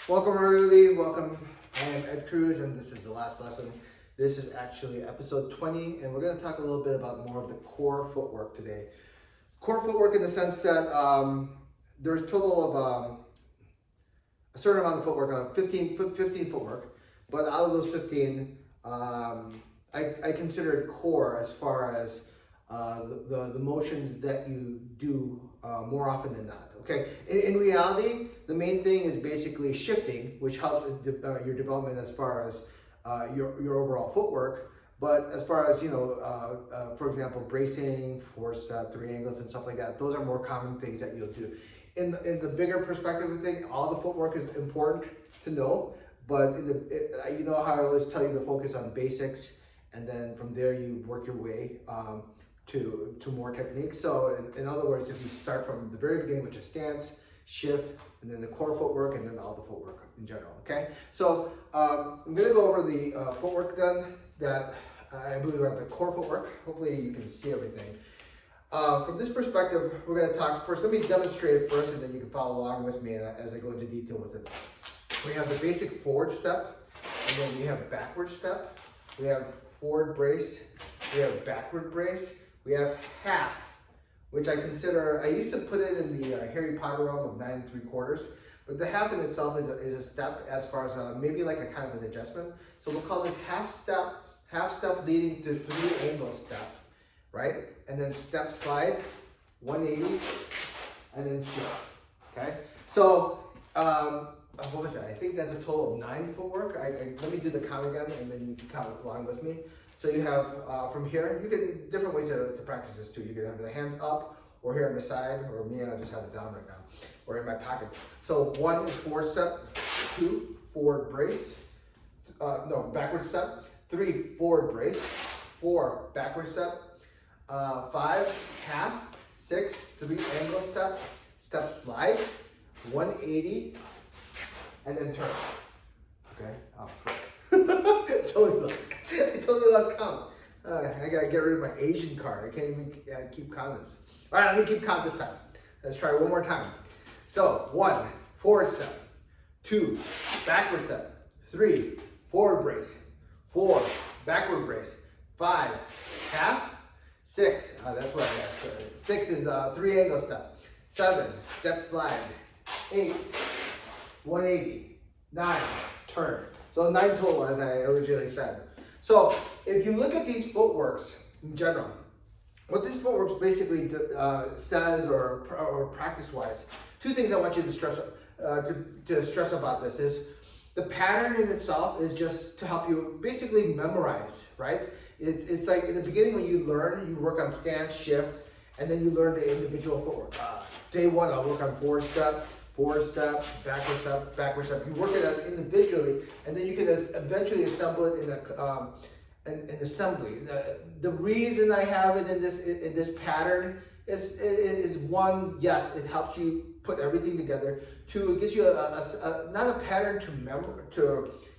Welcome everybody, welcome. I am Ed Cruz and this is the last lesson. This is actually episode 20 and we're going to talk a little bit about more of the core footwork today. Core footwork in the sense that there's a total of a certain amount of footwork, 15 footwork, but out of those 15, I consider it core as far as the motions that you do more often than not. Okay, in reality, the main thing is basically shifting, which helps your development as far as your overall footwork. But as far as, for example, bracing, 4-step, 3 angles and stuff like that, those are more common things that you'll do. In the bigger perspective of the thing, all the footwork is important to know, but you know how I always tell you to focus on basics, and then from there you work your way to more techniques. So in other words, if you start from the very beginning, which is stance, shift, and then the core footwork, and then all the footwork in general, okay? So I'm gonna go over the footwork then, that I believe are the core footwork. Hopefully you can see everything. From this perspective, we're gonna talk first. Let me demonstrate it first, and then you can follow along with me as I go into detail with it. We have the basic forward step, and then we have backward step. We have forward brace, we have backward brace, we have half, which I consider, I used to put it in the Harry Potter realm of 9 3/4, but the half in itself is a step as far as maybe like a kind of an adjustment. So we'll call this half step leading to 3 angle step, right? And then step slide, 180, and then shift, okay? So, what was that? I think that's a total of 9 footwork. Let me do the count again, and then you can count along with me. So you have, from here, you can, different ways to practice this too. You can have the hands up, or here on the side, or me, I just have it down right now, or in my pocket. So 1 is forward step, 2, forward brace, backward step, 3, forward brace, 4, backward step, 5, half, 6, 3 angle step, step slide, 180, and then turn. Okay, oh frick. I totally lost count. I gotta get rid of my Asian card. I can't even keep count this. All right, let me keep count this time. Let's try one more time. So 1, forward step, 2, backward step, 3, forward brace, 4, backward brace, 5, half, 6, that's what I got. 6 is 3 angle step, 7, step slide, 8, 180, 9, turn. So 9 total, as I originally said. So if you look at these footworks in general, what these footworks basically says, or practice-wise, 2 things I want you to stress about this is the pattern in itself is just to help you basically memorize, right? It's like in the beginning when you learn, you work on stance, shift, and then you learn the individual footwork. Day 1, I'll work on forward step, backward step. You work it out individually, and then you can eventually assemble it in an assembly. The reason I have it in this pattern is 1, yes, it helps you put everything together. 2, it gives you not a pattern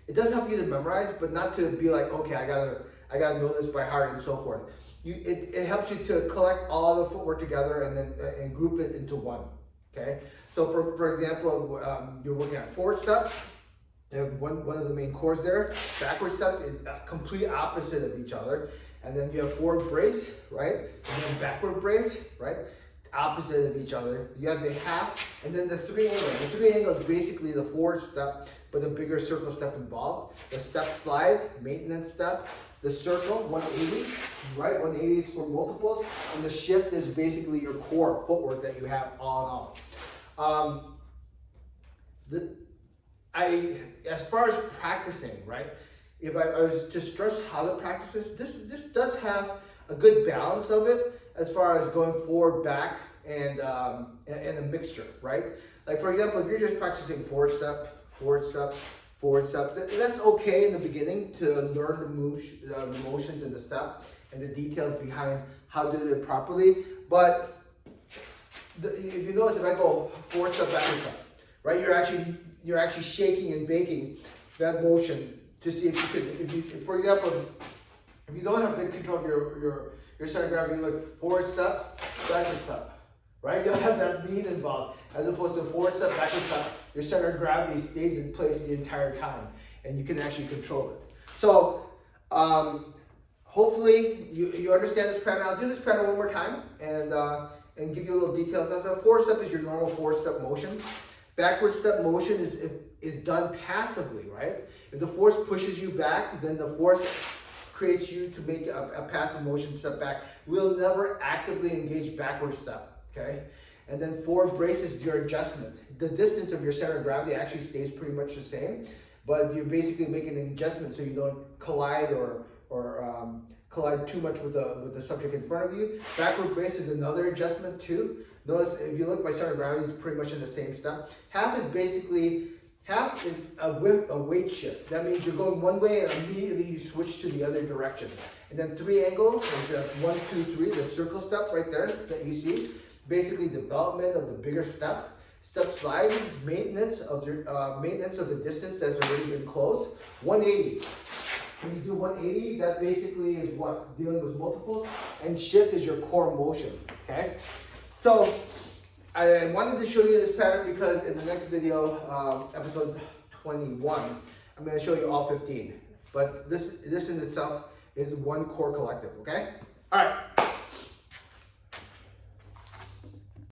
it does help you to memorize, but not to be like, okay, I gotta know this by heart and so forth. It helps you to collect all the footwork together and then group it into one. Okay, so for example, you're working on forward step. You have one of the main cores there. Backward step is complete opposite of each other, and then you have forward brace, right? And then backward brace, right? Opposite of each other. You have the half, and then the 3 angle. The 3 angle is basically the forward step, but a bigger circle step involved. The step slide, maintenance step. The circle, 180, right? 180 is for multiples, and the shift is basically your core footwork that you have all in all. As far as practicing, right? If I was to stress how to practice this does have a good balance of it as far as going forward, back, and a mixture, right? Like for example, if you're just practicing forward step, that's okay in the beginning to learn the motions in the step and the details behind how to do it properly. But if you notice, if I go forward step, backward step, right? You're actually shaking and baking that motion to see if you can. For example, if you don't have good control of your center of gravity, look forward step, backward step, right? You'll have that lead involved as opposed to forward step, backward step. your center of gravity stays in place the entire time, and you can actually control it. So hopefully you understand this pattern. I'll do this pattern one more time and give you a little details. As a 4-step is your normal 4-step motion. Backward step motion is done passively, right? If the force pushes you back, then the force creates you to make a passive motion step back. We'll never actively engage backward step, okay? And then forward brace is your adjustment. The distance of your center of gravity actually stays pretty much the same, but you're basically making an adjustment so you don't collide or collide too much with the subject in front of you. Backward brace is another adjustment too. Notice if you look, my center of gravity is pretty much in the same step. Half is a weight shift. That means you're going one way and immediately you switch to the other direction. And then 3 angle is 1, 2, 3, the circle step right there that you see. Basically development of the bigger step. Step slide, maintenance of the distance that's already been closed. 180. When you do 180, that basically is what? Dealing with multiples. And shift is your core motion, okay? So I wanted to show you this pattern because in the next video, episode 21, I'm going to show you all 15. But this in itself is one core collective, okay? All right.